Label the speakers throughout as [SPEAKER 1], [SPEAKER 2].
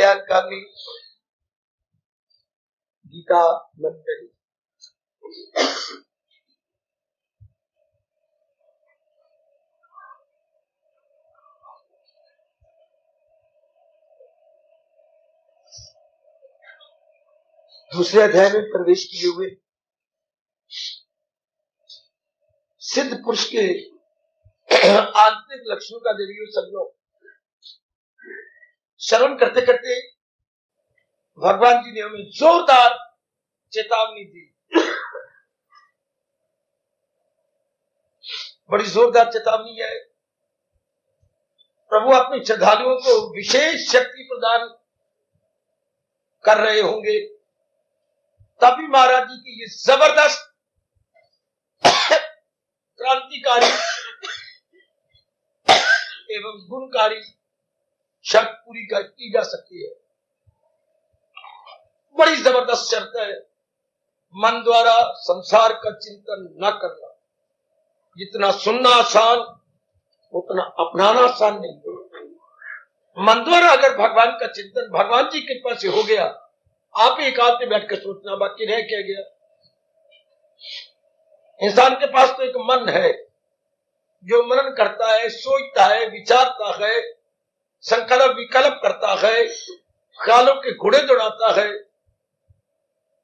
[SPEAKER 1] कल्याणकामी गीता मंडली। दूसरे अध्याय में प्रवेश किए हुए सिद्ध पुरुष के आंतरिक लक्षणों का देवियों सब लोग श्रवण करते करते भगवान जी ने हमें जोरदार चेतावनी दी। बड़ी जोरदार चेतावनी है। प्रभु अपने श्रद्धालुओं को विशेष शक्ति प्रदान कर रहे होंगे, तभी महाराज जी की ये जबरदस्त क्रांतिकारी एवं गुणकारी शर्त पूरी की जा सकती है। बड़ी जबरदस्त शर्त है, मन द्वारा संसार का चिंतन न करना। जितना सुनना आसान उतना अपनाना आसान नहीं। मन द्वारा अगर भगवान का चिंतन भगवान जी के पास से हो गया, आप एक आध में बैठ कर सोचना, बाकी रह क्या गया। इंसान के पास तो एक मन है जो मनन करता है, सोचता है, विचारता है, संकल्प विकल्प करता है, ख्यालों के घोड़े दौड़ाता है।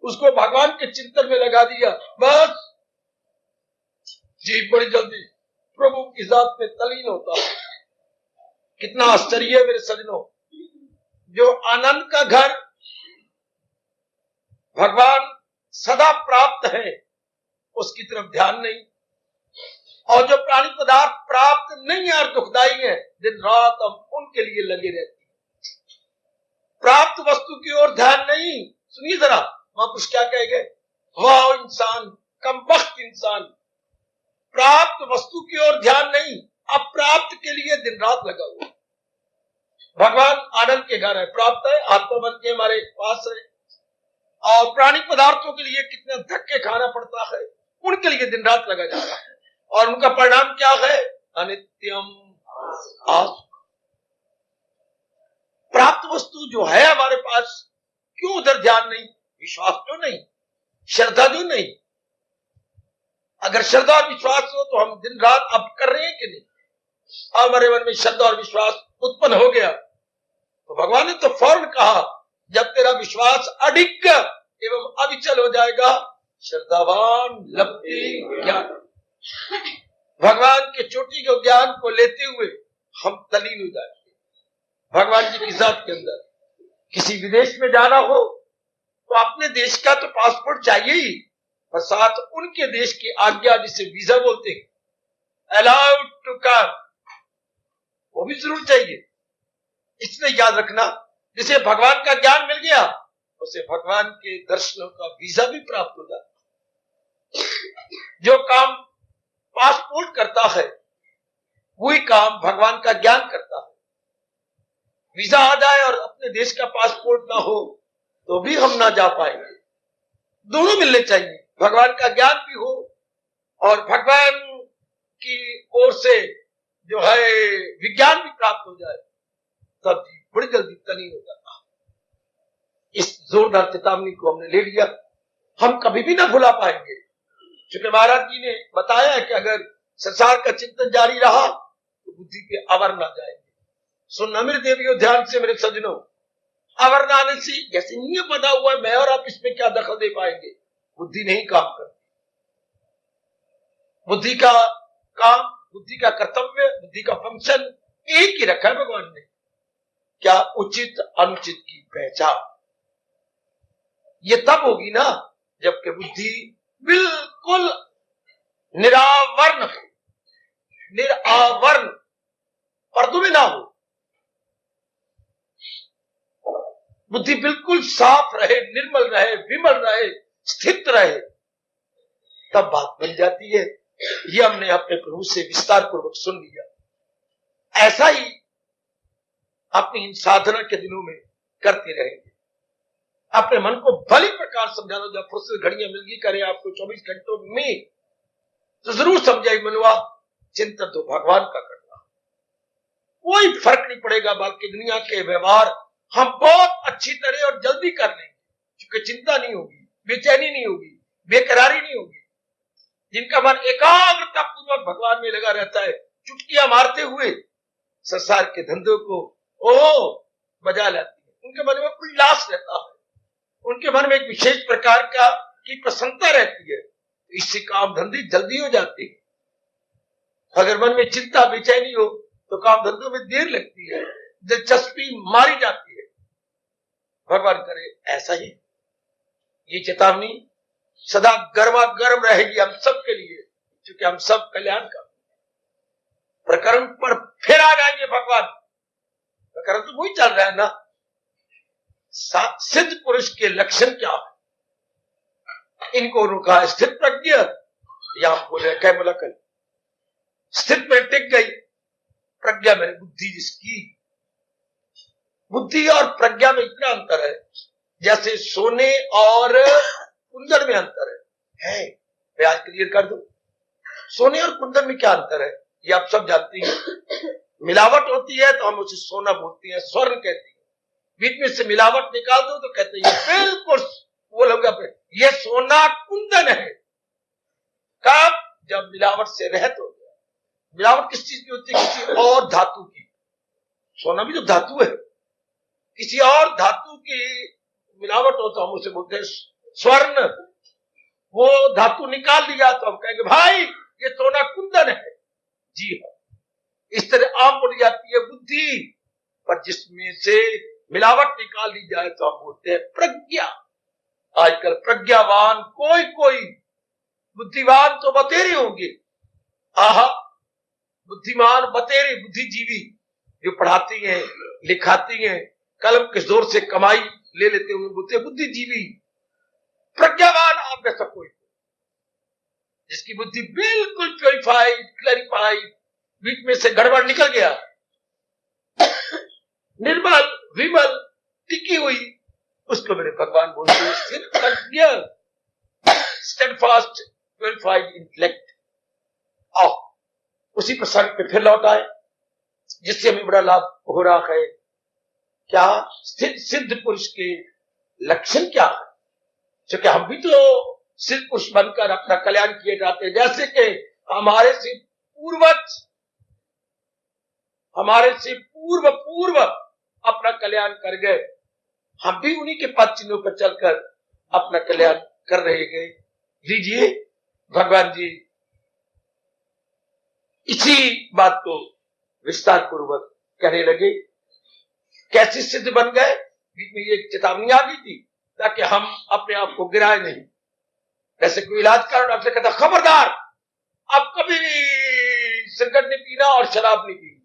[SPEAKER 1] उसको भगवान के चिंतन में लगा दिया, बस जी बड़ी जल्दी प्रभु की जात में तलीन होता है। कितना आश्चर्य है मेरे सजनों, जो आनंद का घर भगवान सदा प्राप्त है उसकी तरफ ध्यान नहीं, और जो प्राणी पदार्थ प्राप्त नहीं है और दुखदाई है, दिन रात हम उनके लिए लगे रहते हैं। प्राप्त वस्तु की ओर ध्यान नहीं। सुनिए जरा, महापुरुष क्या कहेंगे, वाह इंसान कमबख्त इंसान, प्राप्त वस्तु की ओर ध्यान नहीं, अप्राप्त के लिए दिन रात लगा हुआ। भगवान आनंद के घर है, प्राप्त है, आत्मा बन के हमारे पास है, और प्राणी पदार्थों के लिए कितने धक्के खाना पड़ता है, उनके लिए दिन रात लगा जाता है, और उनका परिणाम क्या है, अनित्यम आसुख। प्राप्त वस्तु जो है हमारे पास, क्यों उधर ध्यान नहीं, विश्वास क्यों नहीं, श्रद्धा क्यों नहीं। अगर श्रद्धा और विश्वास हो तो हम दिन रात अब कर रहे हैं कि नहीं। हमारे मन में श्रद्धा और विश्वास उत्पन्न हो गया तो भगवान ने तो फौरन कहा, जब तेरा विश्वास अडिग एवं अविचल हो जाएगा, श्रद्धावान लब्धि ज्ञान। भगवान के चोटी के ज्ञान को लेते हुए हम तलीन हो जाएंगे भगवान जी की जात के अंदर। किसी विदेश में जाना हो तो अपने देश का तो पासपोर्ट चाहिए ही, और साथ उनके देश की आज्ञा, जिसे वीजा बोलते हैं, अलाउड टू कम, वो भी जरूर चाहिए। इसलिए याद रखना, जिसे भगवान का ज्ञान मिल गया उसे भगवान के दर्शनों का वीजा भी प्राप्त हो जाता। जो काम पासपोर्ट करता है वही काम भगवान का ज्ञान करता है। वीजा आ जाए और अपने देश का पासपोर्ट ना हो तो भी हम ना जा पाएंगे। दोनों मिलने चाहिए, भगवान का ज्ञान भी हो और भगवान की ओर से जो है विज्ञान भी प्राप्त हो जाए, तब बड़ी जल्दी तलीन हो जाता। इस जोरदार चेतावनी को हमने ले लिया, हम कभी भी ना भुला पाएंगे। क्योंकि महाराज जी ने बताया है कि अगर संसार का चिंतन जारी रहा तो बुद्धि के अवर ना जाएंगे। सुनना मेरे देवियों ध्यान से, मेरे सज्जनों, अवर ना आने से जैसे नियम बना हुआ है, मैं और आप इसमें क्या दखल दे पाएंगे। बुद्धि नहीं काम करती। बुद्धि का काम, बुद्धि का कर्तव्य, बुद्धि का फंक्शन एक ही रखा है भगवान ने, क्या उचित अनुचित की पहचान। ये तब होगी ना जबकि बुद्धि बिल्कुल निरावरण, निरावरण, पर्दों में ना हो। बुद्धि बिल्कुल साफ रहे, निर्मल रहे, विमल रहे, स्थित रहे, तब बात बन जाती है। ये हमने अपने प्रभु से विस्तार पूर्वक सुन लिया। ऐसा ही अपनी इन साधना के दिनों में करते रहेंगे। अपने मन को भली प्रकार समझा लो। जब फुर्सत घड़ियां मिल गई करें आपको 24 घंटों में, तो जरूर समझाई मनवा, चिंतन तो भगवान का करना, कोई फर्क नहीं पड़ेगा। बाकी दुनिया के व्यवहार हम बहुत अच्छी तरह और जल्दी कर लेंगे, क्योंकि चिंता नहीं होगी, बेचैनी नहीं होगी, बेकरारी नहीं होगी। जिनका मन एकाग्रता पूर्वक भगवान में लगा रहता है, चुटकियां मारते हुए संसार के धंधों को बजा लाती है, उनके मन में उल्लास रहता है, उनके मन में एक विशेष प्रकार की प्रसन्नता रहती है, इससे काम धंधे जल्दी हो जाते हैं। अगर मन में चिंता बेचैनी हो तो काम धंधों में देर लगती है, दिलचस्पी मारी जाती है। भगवान करे ऐसा ही ये चेतावनी सदा गर्म रहेगी हम सब के लिए, क्योंकि हम सब कल्याण का प्रकरण पर फिर आ जाएंगे। भगवान प्रकरण तो वही चल रहा है ना, सिद्ध पुरुष के लक्षण क्या है, इनको रुका स्थित प्रज्ञा, या हम बोले कैमलकल, स्थित में टिक गई प्रज्ञा में, बुद्धि जिसकी, बुद्धि और प्रज्ञा में इतना अंतर है जैसे सोने और कुंदन में अंतर है। मैं आज क्लियर कर दूं, सोने और कुंदन में क्या अंतर है ये आप सब जानते हैं। मिलावट होती है तो हम उसे सोना बोलते हैं, स्वर्ण कहते हैं, बीच में से मिलावट निकाल दो तो कहते हैं बिल्कुल वो लोग ये सोना कुंदन है। कब? जब मिलावट से रहित हो गया। मिलावट किस चीज की होती है? किसी और धातु की। सोना भी तो धातु है, किसी और धातु की मिलावट हो तो हम उसे बोलते हैं स्वर्ण। वो धातु निकाल लिया तो हम कहेंगे भाई ये सोना कुंदन है। जी हाँ, इस तरह आम बोली जाती है बुद्धि, पर जिसमें से मिलावट निकाल ली जाए तो हम बोलते हैं प्रज्ञा। आजकल प्रज्ञावान कोई बुद्धिवान तो बतेरे होंगे, आहा बुद्धिमान बतेरे बुद्धिजीवी जो पढ़ाती हैं लिखाती हैं, कलम के जोर से कमाई ले लेते हुए बोलते हैं बुद्धिजीवी। प्रज्ञावान आप जैसा कोई जिसकी बुद्धि बिल्कुल प्योरिफाइड क्लैरिफाइड, बीच में से गड़बड़ निकल गया, निर्मल विमल टिकी हुई, उसको मेरे भगवान बोलते हैं स्थिर प्रज्ञा, स्टेडफास्ट प्योरिफाइड इंटेलेक्ट। आओ उसी प्रसंग पे फिर लौट आए जिससे हमें बड़ा लाभ हो रहा है। क्या स्थिर सिद्ध पुरुष के लक्षण क्या है? क्योंकि हम भी तो सिद्ध पुरुष बनकर अपना कल्याण किए जाते हैं, जैसे कि हमारे से पूर्वज हमारे से पूर्व अपना कल्याण कर गए, हम भी उन्हीं के पद चिन्हों पर चलकर अपना कल्याण कर रहे गए। लीजिए भगवान जी इसी बात को विस्तार पूर्वक कहने लगे। कैसे सिद्ध बन गए? बीच में ये चेतावनी आ गई थी ताकि हम अपने आप को गिराए नहीं। जैसे कोई इलाज कारण आपसे कहता खबरदार आप कभी सिगरेट नहीं पीना और शराब नहीं पीनी।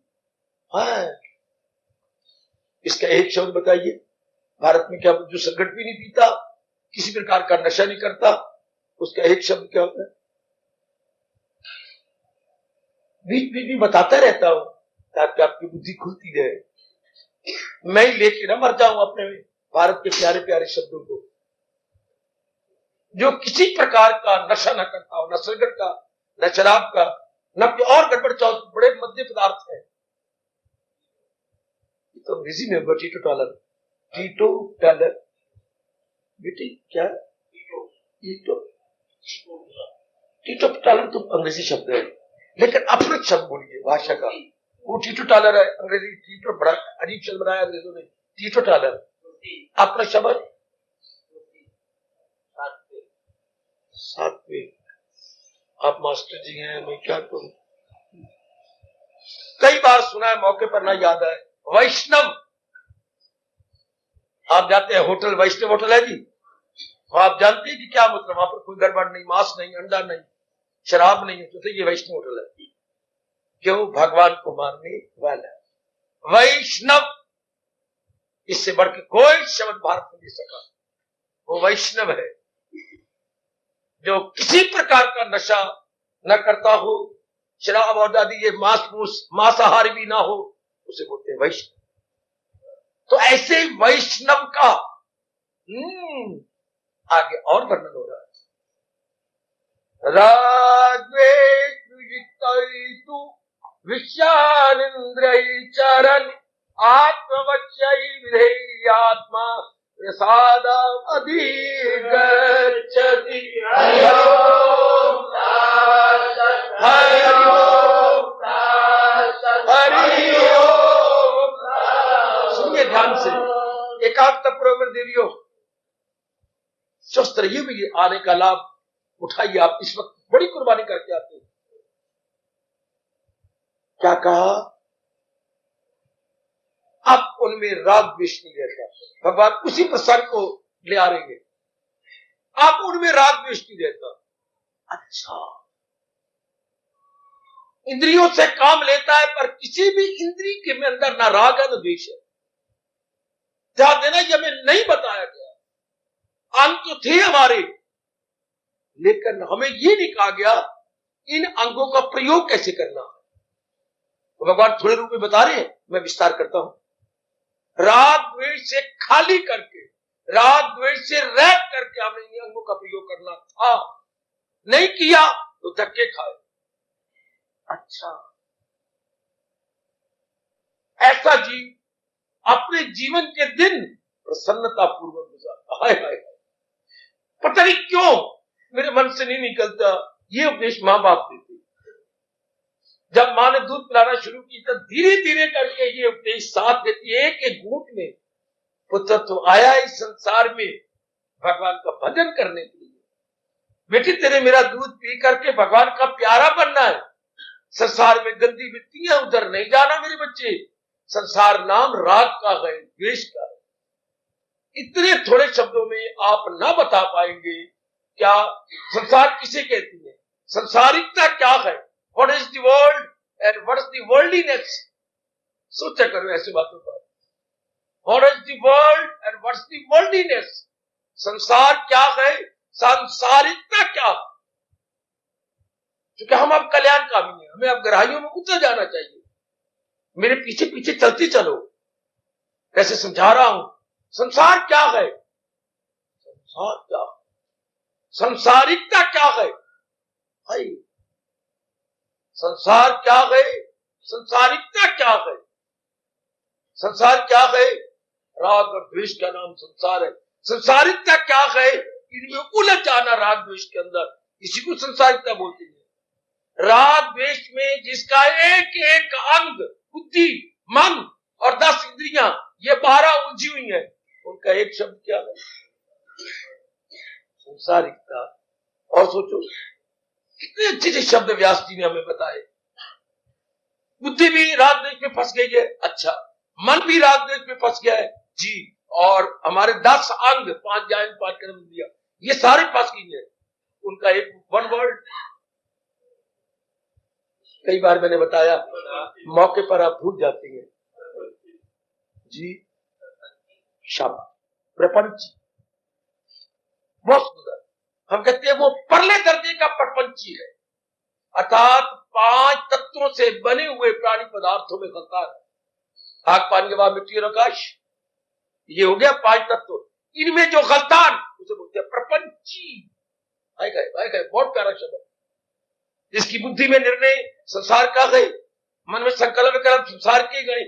[SPEAKER 1] हाँ, इसका एक शब्द बताइए। भारत में क्या जो सिगरेट भी नहीं पीता, किसी प्रकार का नशा नहीं करता, उसका एक शब्द क्या होता है? बीच बीच में बताता रहता हूं ताकि आपकी बुद्धि खुलती रहे। मैं ही लेके ना मर जाऊं अपने भारत के प्यारे प्यारे शब्दों को। जो किसी प्रकार का नशा न करता हो, न सिगरेट का, न शराब का, न और गड़बड़ चाहो, बड़े मध्य पदार्थ है। तो अंग्रेजी में टीटो टैलर बेटी क्या टीटो टैलर तो अंग्रेजी शब्द है, लेकिन अपने शब्द बोलिए भाषा का। वो टीटो टैलर है, अंग्रेजी टीटो बड़ा अजीब शब्द बनाया अंग्रेजों ने। टीटो टैलर अपना शब्द सात्विक। आप मास्टर जी हैं, मैं क्या करूं? कई बार सुना है, मौके पर ना याद है। वैष्णव, आप जाते हैं होटल, वैष्णव होटल है जी, आप जानते हैं कि क्या मतलब? वहां पर कोई गड़बड़ नहीं, मांस नहीं, अंडा नहीं, शराब नहीं, तो ये वैष्णव होटल है। क्यों? भगवान को मानने वाला वैष्णव। इससे बढ़ के कोई शब्द भारत में नहीं सका। वो वैष्णव है जो किसी प्रकार का नशा न करता हो, शराब और आदि ये मांसाहारी भी ना हो, उसे बोलते हैं वैष्णव। तो ऐसे वैष्णव का आगे और वर्णन हो रहा है। रागवेश विषयानिंद्र चरण आत्मवच्चै विधेयात्मा प्रसादम् अधिगच्छति। हरि ओम तत्सत्, हरि ओम तत्सत्, हरि ओम तत्सत्। सुनिए ध्यान से, एकाग्रतापूर्वक देवियों, स्वस्थ रहिए भी आने का लाभ उठाइए। आप इस वक्त बड़ी कुर्बानी करके आते हैं। क्या कहा? अब उनमें राग द्वेष नहीं रहता। भगवान उसी प्रसंग को ले आ रहे हैं। अब उनमें राग द्वेष नहीं रहता। अच्छा, इंद्रियों से काम लेता है, पर किसी भी इंद्री के में अंदर ना राग है ना द्वेष है। ध्यान देना, ये हमें नहीं बताया गया। अंग तो थे हमारे, लेकिन हमें ये नहीं कहा गया इन अंगों का प्रयोग कैसे करना है। तो भगवान थोड़े रूप में बता रहे हैं, मैं विस्तार करता हूं। राग द्वेष से खाली करके, राग द्वेष से रहित करके हमें इन अंगों का प्रयोग करना था। नहीं किया तो धक्के खाए। अच्छा, ऐसा जीव अपने जीवन के दिन प्रसन्नता पूर्वक गुजारता। हाय हाय, पता नहीं क्यों मेरे मन से नहीं निकलता। ये उपदेश मां बाप देते। जब मां ने दूध पिलाना शुरू की तो धीरे धीरे करके ये उपदेश साथ देती है कि घूंट में पुत्र तो आया इस संसार में भगवान का भजन करने के लिए। बेटी, तेरे मेरा दूध पी करके भगवान का प्यारा बनना है। संसार में गंदी वृत्तियां उधर नहीं जाना मेरे बच्चे। संसार नाम राग का है, द्वेष का है। इतने थोड़े शब्दों में आप ना बता पाएंगे क्या संसार किसे कहती है, संसारिकता क्या है, what is the world and what is the worldliness. सोचा करो ऐसी बातों पर। What is the world and what is the worldliness. संसार क्या है, सांसारिकता क्या है। क्योंकि हम अब कल्याणकामी हैं, हमें अब गहराइयों में उतर जाना चाहिए। मेरे पीछे पीछे चलते चलो, कैसे समझा रहा हूं। संसार क्या है, संसार क्या है, संसारिकता क्या है। भाई, संसार क्या है, संसारिकता क्या है। संसार क्या है, राग और द्वेष का नाम संसार है। संसारिकता क्या है, इनमें उलझ जाना राग द्वेष के अंदर, इसी को संसारिकता बोलते हैं। राग द्वेष में जिसका एक एक अंग, बुद्धि, मन और 10 इंद्रियां, ये 12 उलझी हुई है, उनका एक शब्द क्या है, संसारिकता। और सोचो कितने अच्छे अच्छे शब्द व्यास जी ने हमें बताए। बुद्धि भी राग द्वेष में फंस गई है, अच्छा, मन भी राग द्वेष में फंस गया है जी, और हमारे 10 अंग, 5 ज्ञान, 5 कर्म इंद्रियां, ये सारे फंस गई है। उनका एक वन वर्ड। कई बार मैंने बताया, मौके पर आप भूल जाते हैं जी, शब्द प्रपंच बहुत सुंदर। हम कहते हैं वो परले दर्जे का प्रपंची है, अर्थात 5 तत्वों से बने हुए प्राणी पदार्थों में गलता है। आग, पानी, हवा, मिट्टी और आकाश, ये हो गया 5 तत्व। इनमें जो गलतान, उसे बोलते हैं प्रपंची। बहुत प्यारा शब्द है। जिसकी बुद्धि में निर्णय संसार का गए, मन में संकल्प कर्म संसार के गए,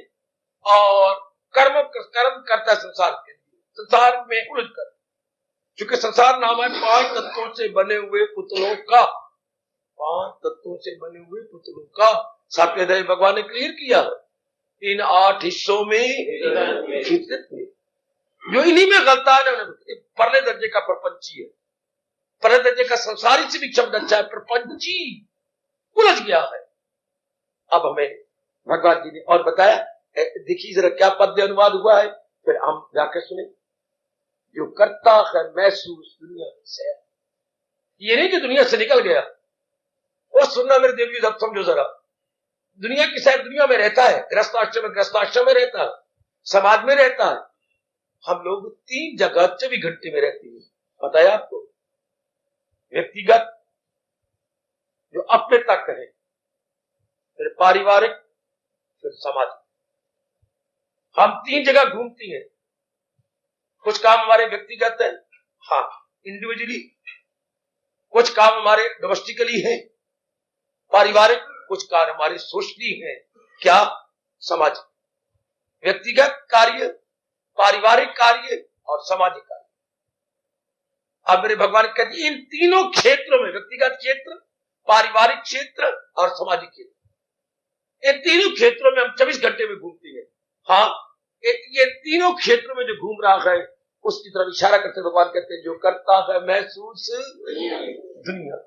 [SPEAKER 1] और कर्म करता है संसार के लिए, संसार में उलझ कर। क्योंकि संसार नाम है 5 तत्वों से बने हुए पुतलों का, 5 तत्वों से बने हुए पुतलों का। 7वें अध्याय भगवान ने क्लियर किया, इन 8 हिस्सों में फितरत में जो इन्हीं में गलता है ना, परले दर्जे का प्रपंची है। परले दर्जे का संसारी से भी शब्द अच्छा है, प्रपंची उलझ गया है। अब हमें भगवान जी ने और बताया, देखिए जरा क्या पद्य अनुवाद हुआ है, फिर हम जाकर सुने। जो करता है महसूस दुनिया से, ये नहीं कि दुनिया से निकल गया। वो सुनना मेरे देवी, जब समझो जरा, दुनिया की शायद दुनिया में रहता है, गृहस्थाश्रम में रहता है, समाज में रहता है। हम लोग 3 जगह 24 घंटे में रहते हैं, पता है आपको। व्यक्तिगत जो अपने तक है, फिर पारिवारिक, फिर सामाजिक। हम 3 जगह घूमती हैं। कुछ काम हमारे व्यक्तिगत है, हाँ इंडिविजुअली, कुछ काम हमारे डोमेस्टिकली है, पारिवारिक, कुछ काम हमारे सोशली है, क्या, सामाजिक। व्यक्तिगत कार्य, पारिवारिक कार्य और सामाजिक कार्य। अब मेरे भगवान कहते हैं इन तीनों क्षेत्रों में, व्यक्तिगत क्षेत्र, पारिवारिक क्षेत्र और सामाजिक क्षेत्र, इन तीनों क्षेत्रों में हम 24 घंटे में घूमते हैं। हाँ, ये तीनों क्षेत्रों में जो घूम रहा है उसकी तरफ इशारा करते भगवान कहते हैं जो करता है महसूस दुनिया,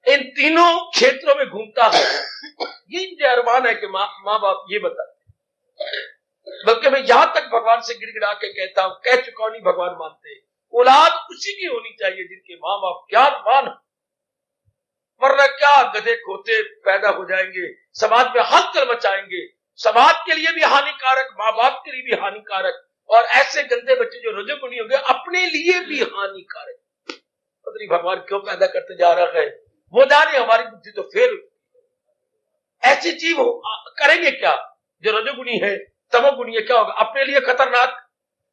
[SPEAKER 1] इन तीनों क्षेत्रों में घूमता है। ये मुझे अरमान है कि माँ बाप ये बताते, बल्कि मैं यहां तक भगवान से गिड़गिड़ा के कहता हूं, कह चुका हूं, नहीं भगवान मानते, औलाद उसी की होनी चाहिए जिनके माँ बाप ज्ञानवान, वरना क्या गधे खोते पैदा हो जाएंगे, समाज में हलचल मचाएंगे, समाज के लिए भी हानिकारक, माँ बाप के लिए भी हानिकारक, और ऐसे गंदे बच्चे जो रजोगुणी होंगे अपने लिए भी हानिकारक। पता नहीं भगवान क्यों पैदा करते जा रहा है, वो जाने, हमारी बुद्धि तो फेल। ऐसी जीव करेंगे क्या जो रजोगुणी है, तमोगुणी है, क्या होगा? अपने लिए खतरनाक,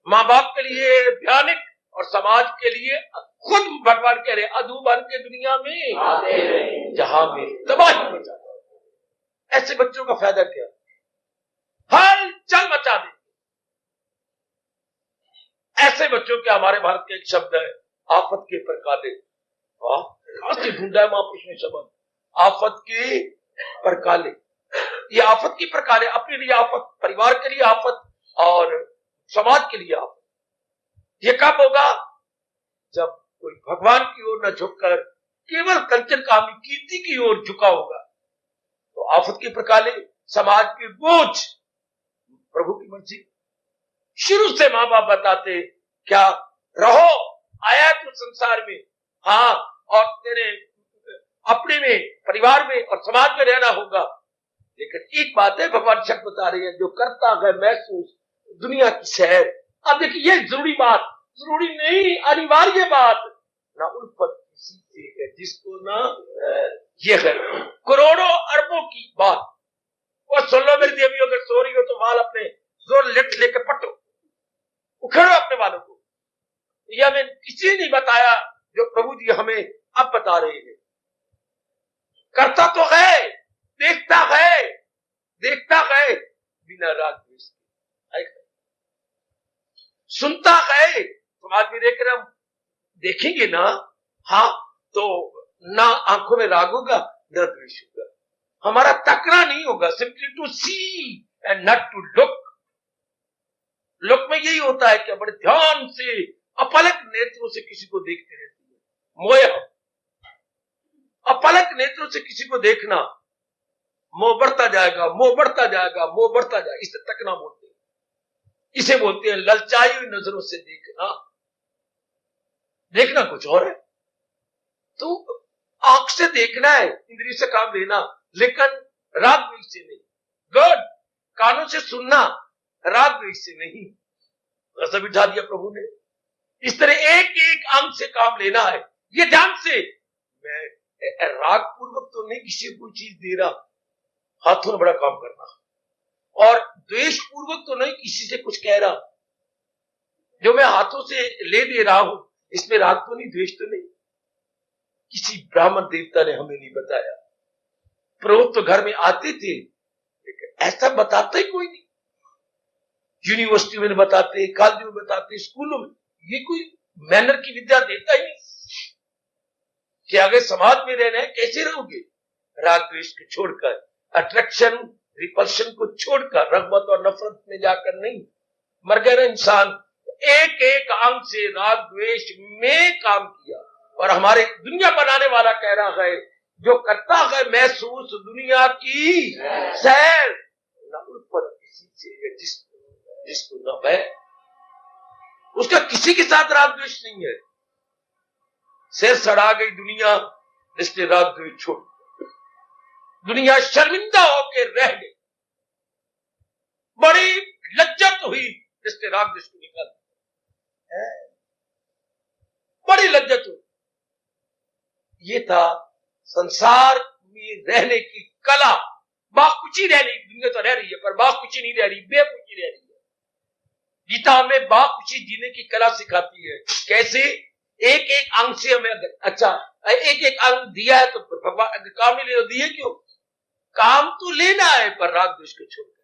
[SPEAKER 1] माँ बाप के लिए भयानक, और समाज के लिए खुद भगवान कह रहे अधू बन के दुनिया में जहां में तबाही मचा। ऐसे बच्चों का फायदा क्या? हल चल मचा दे। ऐसे बच्चों के, हमारे भारत का एक शब्द है आफत के परकाले। वाह, कहां से ढूंढा है महापुरुष ने शब्द, आफत के परकाले। ये आफत की परकाले, अपने लिए आफत, परिवार के लिए आफत और समाज के लिए आफत। ये कब होगा? जब कोई भगवान की ओर न झुककर केवल कंचन कामी कीर्ति की ओर झुका होगा। तो आफत की प्रकाले, समाज के बोझ, प्रभु की मर्जी। शुरू से मां बाप बताते क्या, रहो, आया तू संसार में, हाँ, और तेरे अपने में, परिवार में और समाज में रहना होगा। लेकिन एक बात है, भगवान शब्द बता रहे हैं जो करता है महसूस दुनिया की सैर। अब देखिए, ये जरूरी बात, जरूरी नहीं, अनिवार्य बात, ना उल्फत किसी से है जिसको ना, ये है करोड़ों अरबों की बात। और सुन लो मेरी देवी, अगर सो रही हो तो वाल अपने जोर लेके पटो, उखेड़ो अपने वालों को। यह हमें किसी ने नहीं बताया जो प्रभु जी हमें अब बता रहे हैं। करता तो है, देखता है, देखता है बिना राग द्वेष, सुनता है, समाज में देख रहे हम देखेंगे ना, हाँ, तो ना आंखों में राग होगा न द्वेष होगा, हमारा तकना नहीं होगा। Simply to see and not to look. Look में यही होता है कि बड़े ध्यान से अपलक नेत्रों से किसी को देखते रहती है, मोह, अपलक नेत्रों से किसी को देखना, मोह बढ़ता जाएगा, मोह बढ़ता जाएगा, मोह बढ़ता जाएगा। इसे तकना बोलते हैं, इसे बोलते हैं ललचाई हुई नजरों से देखना। देखना कुछ और है, तो आंख से देखना है, इंद्रिय से काम लेना, लेकिन राग द्वेष से नहीं। गुड, कानों से सुनना, राग द्वेष से नहीं। ऐसा बिठा दिया प्रभु ने। इस तरह एक एक अंग से काम लेना है। ये ध्यान से, मैं राग पूर्वक तो नहीं किसी को चीज दे रहा, हाथों में बड़ा काम करना, और द्वेष पूर्वक तो नहीं किसी से कुछ कह रहा। जो मैं हाथों से ले दे रहा हूं, इसमें राग तो नहीं, द्वेष तो नहीं। किसी ब्राह्मण देवता ने हमें नहीं बताया। प्रभु तो घर में आते थे, लेकिन ऐसा बताता ही कोई नहीं। यूनिवर्सिटी में बताते, कॉलेज में बताते, स्कूलों में, ये कोई मैनर की विद्या देता ही नहीं कि अगर समाज में रहना है कैसे रहोगे, राग द्वेष को छोड़कर, अट्रैक्शन रिपल्शन को छोड़कर, रगबत और नफरत में जाकर नहीं। मर गया ना इंसान। एक एक अंग से राग द्वेष में काम किया। और हमारे दुनिया बनाने वाला कह रहा है जो करता है महसूस दुनिया की सैर, न उन पर किसी से जिसको न है, उसका किसी के साथ राग द्वेष नहीं है। सैर सड़ा गई दुनिया, इसलिए राग द्वेष छोड़, दुनिया शर्मिंदा होकर रह गई, बड़ी लज्जत हुई जिसने राग द्वेष को निकाल, बड़ी लज्जत हुई। ये था संसार में रहने की कला। बाकुची रहने की, दुनिया तो रह रही है पर बाकुची नहीं रह रही, बेकुची रह रही है। गीता हमें बाकुची जीने की कला सिखाती है। कैसे? एक एक अंग से हमें, अच्छा एक एक अंग दिया है तो भगवान काम नहीं ले, दिए क्यों? काम तो लेना है पर राग द्वेष को छोड़कर।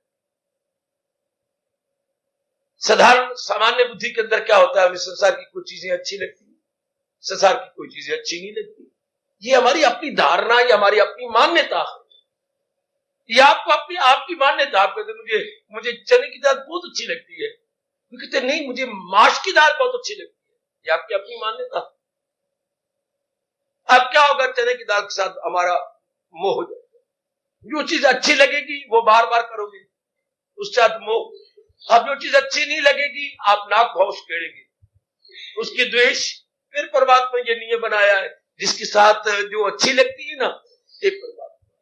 [SPEAKER 1] साधारण सामान्य बुद्धि के अंदर क्या होता है, हमें संसार की कुछ चीजें अच्छी लगती है, संसार की कोई चीजें अच्छी नहीं लगती। ये हमारी अपनी धारणा, ये हमारी अपनी मान्यता है। ये आपको अपनी आपकी मान्यता। आप कहते मुझे चने की दाल बहुत अच्छी लगती है, कहते नहीं मुझे माश की दाल बहुत अच्छी लगती है। ये आपकी अपनी मान्यता। अब क्या होगा, चने की दाल के साथ हमारा मोह हो जाएगा। जो चीज अच्छी लगेगी वो बार बार करोगे, उसके साथ मोह। अब जो चीज अच्छी नहीं लगेगी आप नाक भौंस केड़ेंगे, उसकी द्वेष। फिर परमात्मा ये नियम बनाया है, जिसके साथ जो अच्छी लगती है ना,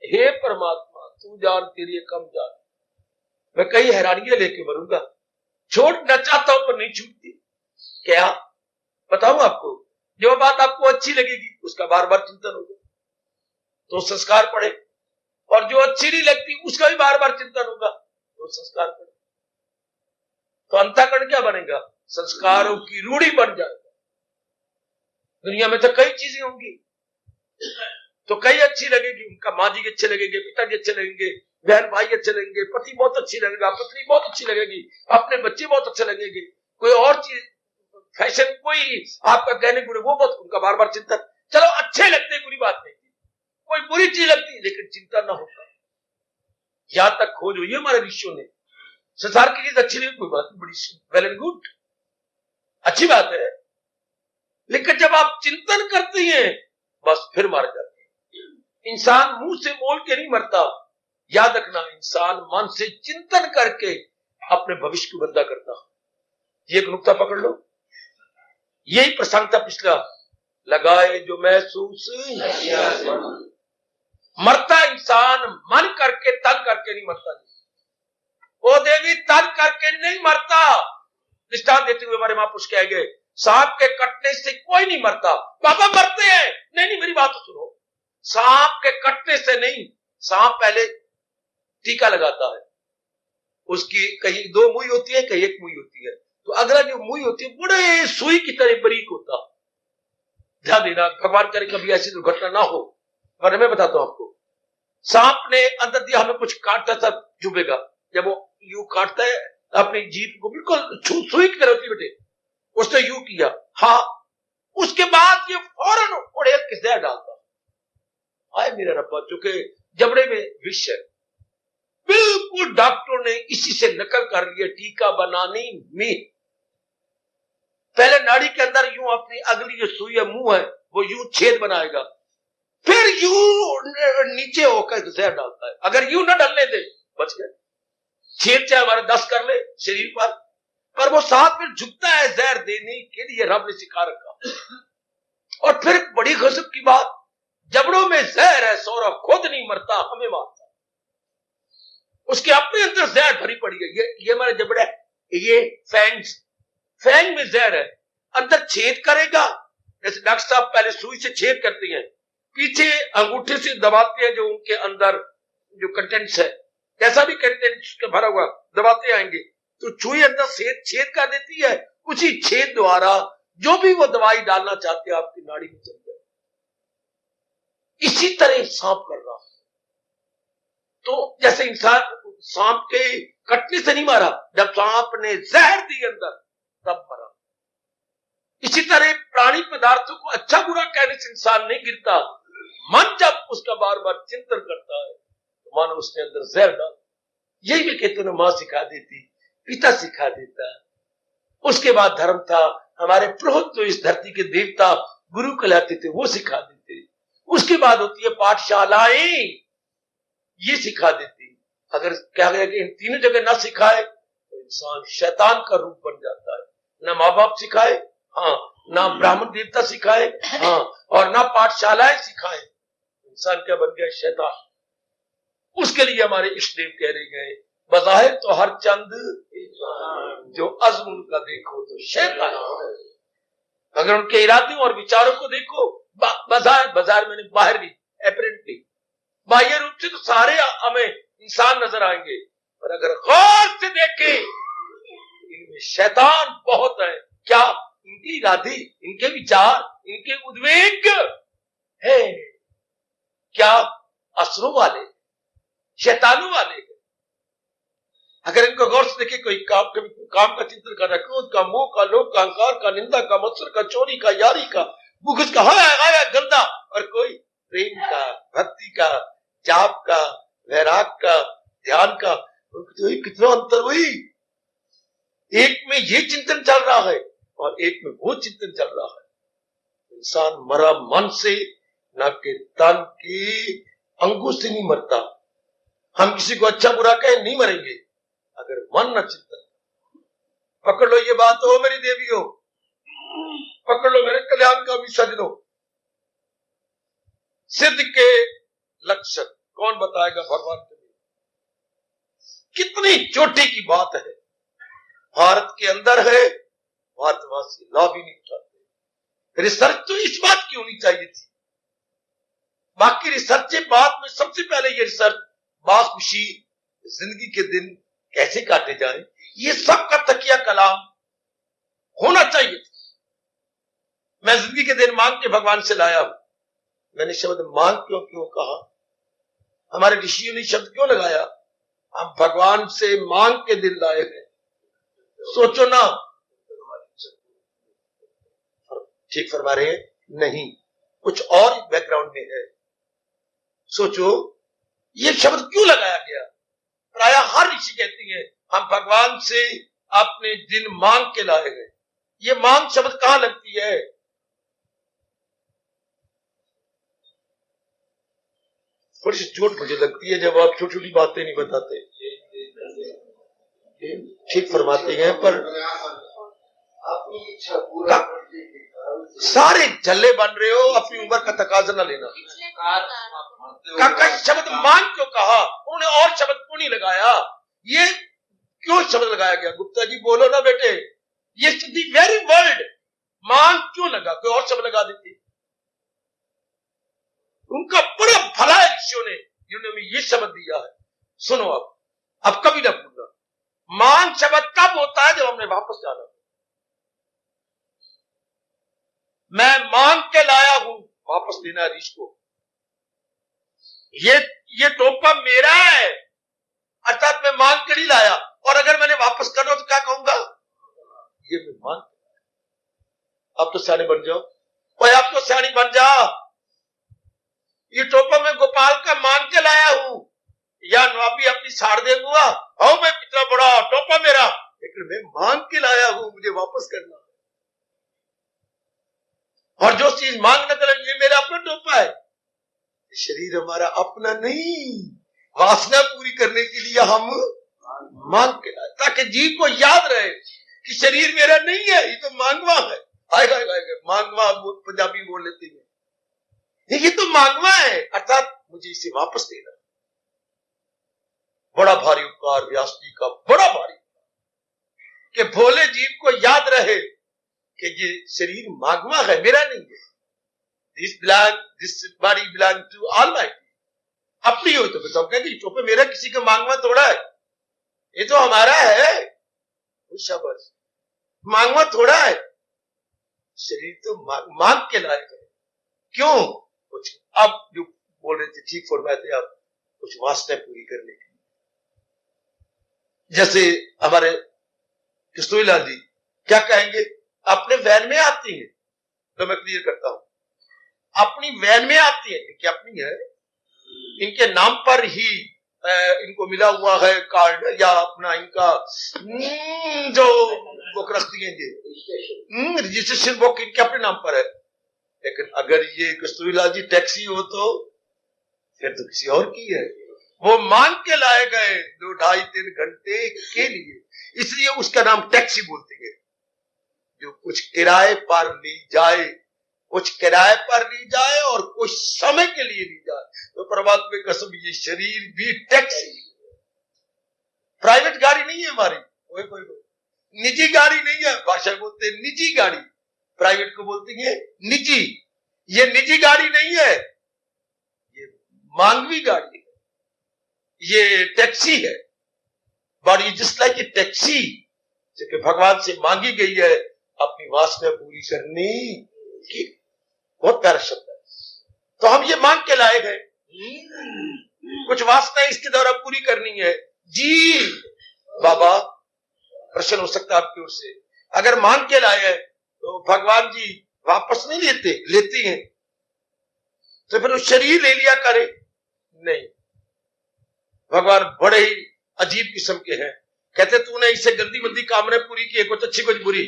[SPEAKER 1] हे परमात्मा तू जान तेरी कम जान, मैं कई हैरानियां लेके मरूंगा। छोड़ना चाहता हूं पर नहीं छूटती। क्या बताऊं आपको, जो बात आपको अच्छी लगेगी उसका बार बार चिंतन होगा तो संस्कार पड़े, और जो अच्छी नहीं लगती उसका भी बार बार चिंतन होगा तो संस्कार पड़े। तो अंतःकरण क्या बनेगा, संस्कारों की रूढ़ी बन जाएगा। दुनिया में तो कई चीजें होंगी, तो कई अच्छी लगेगी, उनका माँ जी अच्छे लगेंगे, पिताजी अच्छे लगेंगे, बहन भाई अच्छे लगेंगे, पति बहुत अच्छी लगेगा, पत्नी बहुत अच्छी लगेगी, अपने बच्चे बहुत अच्छे लगेंगे, कोई और चीज फैशन, कोई आपका कहने गुण वो बहुत, उनका बार बार चिंतन। चलो अच्छे लगते बुरी बात नहीं, कोई बुरी चीज लगती है लेकिन चिंता ना होगा, यहां तक खोज हुई है हमारे ऋषियों ने। संसार की चीज अच्छी नहीं, कोई बात नहीं, बड़ी वेल एंड गुड, अच्छी बात है। लेकिन जब आप चिंतन करते हैं बस फिर मार जाते हैं। इंसान मुंह से बोल के नहीं मरता, याद रखना, इंसान मन से चिंतन करके अपने भविष्य को बंदा करता। ये एक नुक्ता पकड़ लो, यही प्रसंग था पिछला, लगाए जो महसूस। मरता इंसान मन करके, तन करके नहीं मरता। ओ देवी, तन करके नहीं मरता। दृष्टांत देते हुए हमारे महापुरुष कह गए, सांप के कटने से कोई नहीं मरता। बाबा मरते हैं, नहीं मेरी बात तो सुनो, सांप के कटने से नहीं, सांप पहले टीका लगाता है, उसकी कहीं दो मुई होती है, कहीं एक मुई होती है, तो अगला जो मुई होती है बड़े सुई की तरह बारीक होता। ध्यान देना, भगवान करे कभी ऐसी दुर्घटना ना हो, पर मैं बताता हूं आपको, सांप ने अंदर दिया, हमें कुछ काटता था चुभेगा, जब वो यूं काटता है अपनी जीभ को, बिल्कुल सुई की तरह होती बेटे, उसने यूं किया, हाँ, उसके बाद ये फौरन उड़ेल के जहर डालता। आए मेरा रब्बा, चूंकि जबड़े में विष है, बिल्कुल डॉक्टरों ने इसी से नकल कर लिया टीका बनाने में। पहले नाड़ी के अंदर यूं अपनी अगली जो सुई है, मुंह है, वो यूं छेद बनाएगा, फिर यूं नीचे होकर जहर डालता है। अगर यूं ना डालने दे बच गए, छेद चाहे हमारे 10 कर ले शरीर पर वो साथ में झुकता है जहर देने के लिए, रब ने सिखा रखा। और फिर बड़ी गजब की बात, जबड़ों में जहर है, सौरभ खुद नहीं मरता, हमें मारता, उसके अपने अंदर जहर भरी पड़ी है। ये हमारे जबड़े, ये फैंग में जहर है, अंदर छेद करेगा, जैसे डॉक्टर साहब पहले सुई से छेद करते हैं, पीछे अंगूठे से दबाते हैं, जो उनके अंदर जो कंटेंट्स है, जैसा भी कंटेंट्स भरा हुआ दबाते आएंगे तो सुई अंदर छेद कर देती है, उसी छेद द्वारा जो भी वो दवाई डालना चाहते हैं आपकी नाड़ी में चल जाए। इसी तरह सांप कर रहा है। तो जैसे इंसान सांप के कटने से नहीं मारा, जब सांप ने जहर दी अंदर तब मरा। इसी तरह प्राणी पदार्थों को अच्छा बुरा कहने से इंसान नहीं गिरता, मन जब उसका बार बार चिंतन करता है तो मानो उसके अंदर जहर डाल। यही भी कहते हैं, मां सिखा देती, पिता सिखा देता। उसके बाद धर्म था, हमारे पुरोहित तो इस धरती के देवता गुरु कहलाते थे, वो सिखा देते। उसके बाद होती है पाठशालाएं, ये सिखा देती। अगर क्या गया कि इन तीनों जगह ना सिखाए तो इंसान शैतान का रूप बन जाता है। ना माँ बाप सिखाए, हाँ, ना ब्राह्मण देवता सिखाए, हाँ, और ना पाठशालाएं सिखाए, इंसान क्या बन गया, शैतान। उसके लिए हमारे इष्ट देव कह रहे गए, बज़ाहिर तो हर चंद जो अज़्म उनका देखो तो शैतान। अगर उनके इरादों और विचारों को देखो, बाजार में बाहर भी, एपरेंटली बाह्य रूप से तो सारे हमें इंसान नजर आएंगे, पर अगर गौर से देखें इनमें शैतान बहुत है। क्या इनके इरादे, इनके विचार, इनके उद्वेग है क्या असरों वाले, शैतानों वाले? अगर इनको गौर से देखे, कोई काम का चिंतन कर रहा है, क्रोध का, मोह का, लोभ का, अहंकार का, निंदा का, मत्सर का, चोरी का, यारी का, बुग़्ज़ का, हाय गंदा, और कोई प्रेम का, भक्ति का, जाप का, वैराग का, ध्यान का, तो कितना अंतर हुई। एक में ये चिंतन चल रहा है और एक में वो चिंतन चल रहा है। इंसान मरा मन से, न कि तन की अंगों से नहीं मरता। हम किसी को अच्छा बुरा कहे नहीं मरेंगे अगर मन न चिंतन। पकड़ लो ये बात, हो मेरी देवियों, पकड़ लो, मेरे कल्याण का भी सजनो। सिद्ध के लक्षण कौन बताएगा भगवान के लिए? कितनी चोटी की बात है। भारत के अंदर है, भारतवासी लाभ ही नहीं उठाते। रिसर्च तो इस बात की होनी चाहिए थी। बाकी रिसर्च बाद में, सबसे पहले ये रिसर्च खुशी जिंदगी के दिन कैसे काटे जाए, ये सब का तकिया कलाम होना चाहिए था। मैं जिंदगी के दिन मांग के भगवान से लाया हूं। मैंने शब्द मांग क्यों कहा? हमारे ऋषियों ने शब्द क्यों लगाया? हम भगवान से मांग के दिन लाए हैं। सोचो ना, ठीक फरमा रहे हैं? नहीं, कुछ और बैकग्राउंड में है। सोचो ये शब्द क्यों लगाया गया? प्राय हर ऋषि कहती है हम भगवान से अपने दिन मांग के लाए हैं। ये मांग शब्द कहां लगती है? थोड़ी सी चोट मुझे लगती है जब आप छोटी छोटी बातें नहीं बताते। ठीक फरमाते हैं, पर सारे झल्ले बन रहे हो, अपनी उम्र का तकाजा न लेना। काका शब्द मांग क्यों कहा? उन्होंने और शब्द क्यों नहीं लगाया? ये क्यों शब्द लगाया गया? गुप्ता जी बोलो ना बेटे, ये वेरी वर्ड मांग क्यों लगा? कोई और शब्द लगा देती। उनका बड़ा भला है ऋषियों ने, जिन्होंने ये शब्द दिया है। सुनो, अब कभी ना भूलना, मांग शब्द कब होता है? जब हमने वापस जाना। मैं मांग के लाया हूं, वापस देना ऋष को। ये टोपा मेरा है, अर्थात मैं मांग के नहीं लाया। और अगर मैंने वापस करना तो क्या कहूंगा? ये मैं मांग। अब तो सियाने बन जाओ, और आप तो सियानी बन जा। ये टोपा मैं गोपाल का मांग के लाया हूं, या नवाबी अपनी साड़ दे हुआ, आओ मैं कितना बड़ा टोपा मेरा, लेकिन मैं मांग के लाया हूं, मुझे वापस करना। और जो चीज मांग न करें, ये मेरा अपना टोपा है। शरीर हमारा अपना नहीं, वासना पूरी करने के लिए हम मांग के लाए, ताकि जीव को याद रहे कि शरीर मेरा नहीं है, ये तो मांगवा है। आएगा मांगवा पंजाबी बोल लेते हैं, ये तो मांगवा है, अर्थात मुझे इसे वापस देना। बड़ा भारी उपकार व्यास जी का, बड़ा भारी, कि भोले जीव को याद रहे कि ये शरीर मांगवा है, मेरा नहीं है। This body belong to Almighty. अपनी हो तो बताओ, कहते टोपे मेरा, किसी का मांगवा थोड़ा है, ये तो हमारा है। शाबाश, मांगवा थोड़ा है, शरीर तो मांग के लायक है। क्यों? कुछ अब जो बोल रहे थे ठीक फरमाते आप, कुछ वास्ते पूरी करने की। जैसे हमारे किशोरीलाल जी क्या कहेंगे? अपने वैन में आती है, तो मैं क्लियर करता हूं, अपनी वैन में आती है, इनकी अपनी है, इनके नाम पर ही इनको मिला हुआ है कार्ड, या अपना इनका जो बुक रखती है, रजिस्ट्रेशन बुक इनके अपने नाम पर है। लेकिन अगर ये कस्तूरीलाल जी टैक्सी हो तो फिर तो किसी और की है। वो मांग के लाए गए 2-2.5-3 घंटे के लिए, इसलिए उसका नाम टैक्सी बोलते हैं। जो कुछ किराए पर ली जाए, कुछ किराए पर ली जाए और कुछ समय के लिए ली जाए, तो परमात्मा की कसम ये शरीर भी टैक्सी। प्राइवेट गाड़ी नहीं है हमारी, कोई निजी गाड़ी नहीं है। भाषा बोलते हैं निजी गाड़ी, प्राइवेट को बोलते हैं निजी। ये निजी गाड़ी नहीं है, ये मांगवी गाड़ी है, ये टैक्सी है। Body just like a taxi, जो भगवान से मांगी गई है अपनी वासना पूरी करने की। बहुत प्यारा शब्द है। तो हम ये मांग के लाए गए, कुछ वासना इसके द्वारा पूरी करनी है जी। बाबा प्रश्न हो सकता है आपकी ओर से, अगर मांग के लाए हैं तो भगवान जी वापस नहीं लेती हैं, तो फिर वो शरीर ले लिया करे? नहीं, भगवान बड़े ही अजीब किस्म के हैं। कहते तूने इससे गंदी मंदी कामना पूरी की, कुछ अच्छी कुछ बुरी,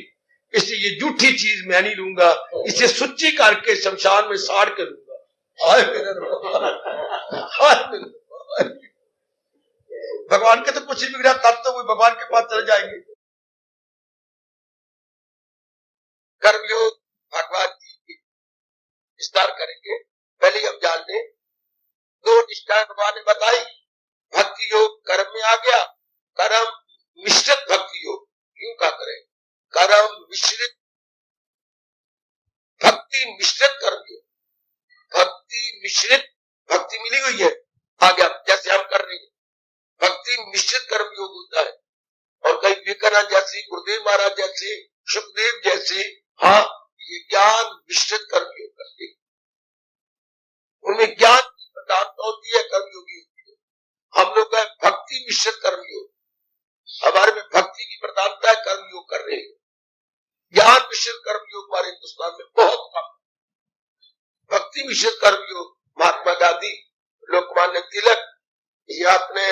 [SPEAKER 1] इसलिए ये झूठी चीज मैं नहीं लूंगा, इसे सुच्ची करके शमशान में साड़ के लूंगा। हाय मेरे भगवान के तो कुछ ही बिगड़ा, तब तो वो भगवान के पास चले जाएंगे। कर्मयोग भगवान जी की विस्तार करेंगे, पहले हम जान लें दो निष्ठाएं भगवान ने बताई। भक्ति योग कर्म में आ गया, कर्म मिश्रित भक्ति योग, क्यों कहा करें कर्म मिश्रित, भक्ति मिश्रित कर्म योग, भक्ति मिश्रित भक्ति मिली हुई है आ गया, जैसे हम कर रहे हैं भक्ति मिश्रित कर्म योग होता है। और कई विवेकानंद जैसे, गुरुदेव महाराज जैसे, सुखदेव जैसे, हाँ ये ज्ञान मिश्रित कर्म योग करते हैं, उनमें ज्ञान की प्रधानता होती है, कर्मयोगी होती है। हम लोग है भक्ति मिश्रित कर्मयोग, हमारे में भक्ति की प्रधानता है, कर्मयोग कर रहे हैं। ज्ञान मिश्रित कर्मयोग हमारे हिंदुस्तान में बहुत कम। भक्ति मिश्रित कर्मयोग महात्मा गांधी, लोकमान्य तिलक, ये अपने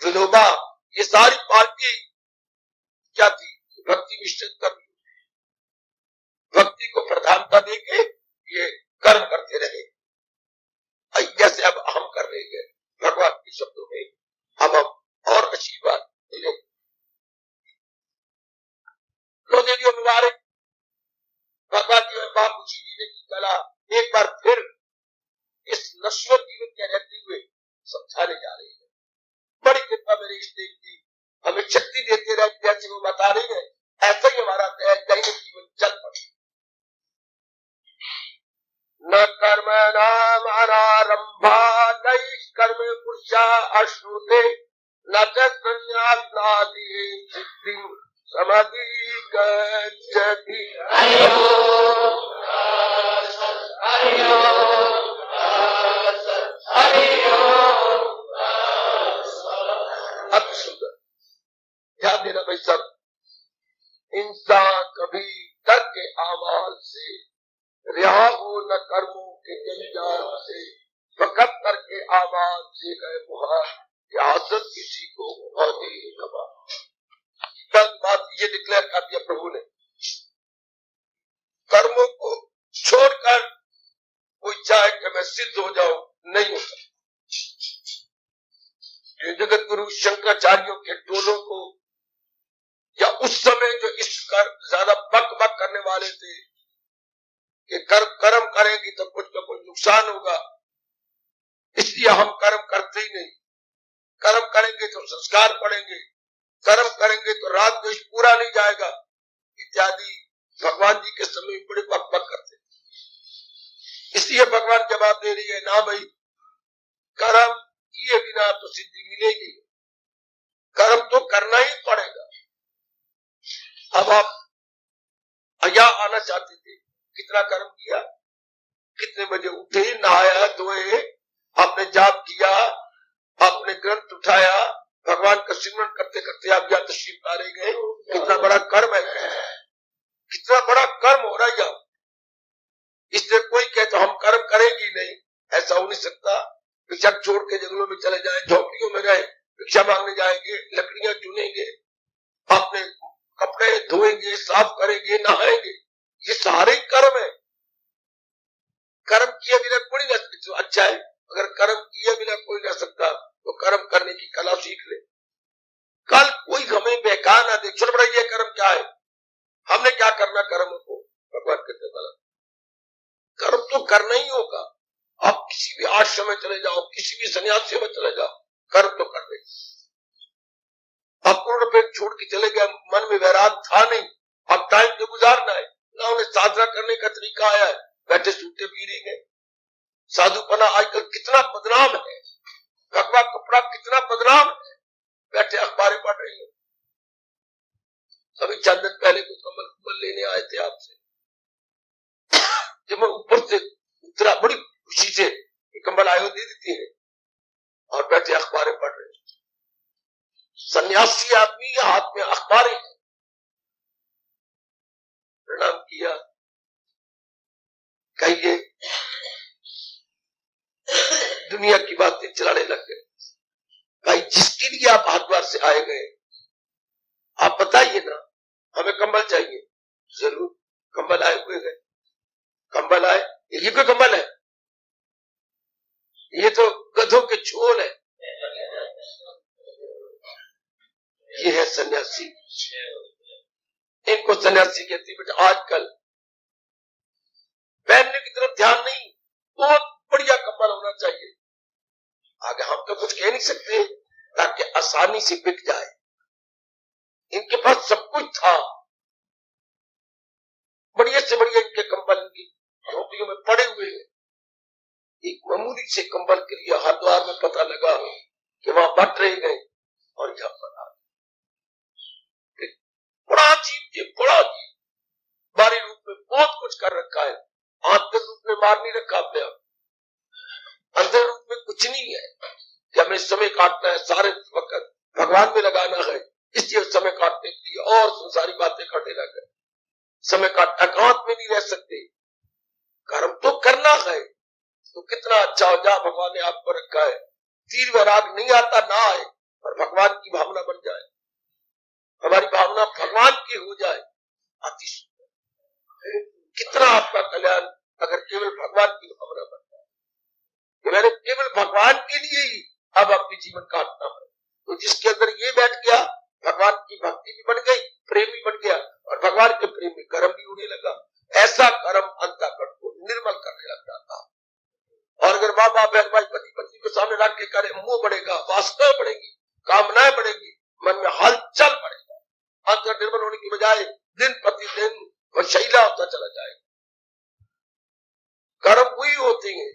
[SPEAKER 1] विनोबा, ये सारी पार्टी क्या थी? भक्ति मिश्रित कर्मयोग, भक्ति को प्रधानता देके ये कर्म करते रहे, जैसे अब हम कर रहे हैं। भगवान के शब्दों में हम और अच्छी बात मिले। देवियों मुबारक, भगवान जी में बाप खुशी जीने की कला एक बार फिर इस नश्वर जीवन के रहते हुए समझाने जा रही है। बड़ी कृपा मेरे इष्ट देव की हमें शक्ति देते रहे, जैसे वो बता रही है ऐसा ही हमारा दैनिक जीवन चल पड़े। न कर्म नाम अनारंभा नैष्कर्म पुरुषा अश्नुते, न च संन्यासनादि सिद्धि समाधि गच्छति। अति सुंदर, ध्यान देना भाई सब। इंसान कभी तर्क के आमाल से रिहा हो न कर्मों के जंजाल से, फकत तर्क के आमाल से गए मुहार, हासिल किसी को दे कबा। बात ये डिक्लेयर कर दिया प्रभु ने, कर्मों को छोड़कर कोई चाहे कि मैं सिद्ध हो जाऊं, नहीं हो सकता। जगत गुरु शंकराचार्यों के टोलों को, या उस समय जो इस ज्यादा बक बक करने वाले थे कि कर्म करेंगे तो कुछ ना कुछ नुकसान होगा, इसलिए हम कर्म करते ही नहीं, कर्म करेंगे तो संस्कार पड़ेंगे, कर्म करेंगे तो राग द्वेष पूरा नहीं जाएगा, इत्यादि भगवान जी के समय बड़े बक बक करते। इसलिए भगवान जवाब दे रही है, ना भाई कर्म किए बिना तो सिद्धि मिलेगी, कर्म तो करना ही पड़ेगा। अब आप यहाँ आना चाहते थे, कितना कर्म किया, कितने बजे उठे, नहाया धोए, आपने जाप किया, आपने ग्रंथ उठाया, भगवान का सिमरन करते करते आप यहाँ तशरीफ ला रहे गए, कितना बड़ा कर्म है, कितना बड़ा कर्म हो रहा है यहाँ। इसलिए कोई कहे तो हम कर्म करेंगे नहीं, ऐसा हो नहीं सकता। भिक्षा छोड़ के जंगलों में चले जाए, झोपड़ियों में रहे, भिक्षा मांगने जाएंगे, लकड़ियां चुनेंगे, अपने कपड़े धोएंगे, साफ करेंगे, नहाएंगे, ये सारे कर्म है। कर्म किए बिना कोई नहीं रह सकता। अच्छा है, अगर कर्म किए बिना कोई रह सकता तो कर्म करने की कला सीख ले। कल कोई हमें बहका ना दे, चल बड़ा ये कर्म क्या है, हमने क्या करना कर्म को। भगवान कहते गलत, कर्म तो करना ही होगा। आप किसी भी आश्रम में चले जाओ, किसी भी सन्यासी में चले जाओ, कर्म तो करने। आप पूर्ण पेट छोड़ के चले गए, मन में वैराग था नहीं, अब टाइम तो गुजारना है ना, उन्हें साधना करने का तरीका आया है, बैठे सूते पी रही है। साधुपना आजकल कितना बदनाम है, भगवा कपड़ा कितना बदनाम है, बैठे अखबारें पढ़ रही है। अभी चंद दिन पहले को कम्बल लेने आए थे आपसे, जब मैं ऊपर से उतरा बड़ी खुशी से कंबल आयो दे देती है, और बैठे अखबारें पढ़ रहे। सन्यासी आदमी हाथ में अखबारें हैं, प्रणाम किया, कहिए दुनिया की बातें चलाने लग गए। भाई जिसके लिए आप हरिद्वार से आए गए, आप बताइए ना, हमें कंबल चाहिए। जरूर, कंबल आए हुए गए, कंबल आए, ये कोई कंबल है? ये तो गधों के झोल है। ये है सन्यासी, इनको सन्यासी कहती है। बेटा आजकल पहनने की तरफ ध्यान नहीं, बहुत बढ़िया कंबल होना चाहिए। आगे हम तो कुछ कह नहीं सकते, ताकि आसानी से बिक जाए। इनके पास सब कुछ था, बढ़िया से बढ़िया इनके कंबल इनकी झोपड़ियों में पड़े हुए हैं। एक मामूली से कंबल के लिए हरिद्वार में पता लगा कि वहां बट रह गए और यहाँ पर आ गए। बड़ा अजीब, बड़ा अजीब, बाहरी रूप में बहुत कुछ कर रखा है, आंतरिक रूप में मार नहीं रखा अपने आप। अंदर रूप में कुछ नहीं है कि हमें समय काटना है, सारे वक्त भगवान में लगाना है, इसलिए समय काटने के लिए और संसारी बातें करने लगे। समय काट एकांत में नहीं रह सकते, कर्म तो करना है। तो कितना अच्छा हो, जहां भगवान ने आपको रखा है, तीर वैराग नहीं आता ना आए, पर भगवान की भावना बन जाए, हमारी भावना भगवान की हो जाए, अति सुंदर। कितना आपका कल्याण अगर केवल भगवान की भावना बन जाए कि मैंने केवल भगवान के लिए ही अब अपनी जीवन काटना है। तो जिसके अंदर ये बैठ गया, भगवान की भक्ति भी बन गई, प्रेम भी बन गया, और भगवान के प्रेम में कर्म भी होने लगा। ऐसा कर्म अंतःकरण को निर्मल करने लग जाता। और अगर माँ बाप बहन भाई पति पत्नी के सामने रख के करे, मोह बढ़ेगा, वासना बढ़ेगी, कामनाएं बढ़ेगी, मन में हलचल बढ़ेगा। अंतर निर्मल होने की बजाय दिन प्रतिदिन वह शैला होता चला जाएगा। कर्म वही होते हैं,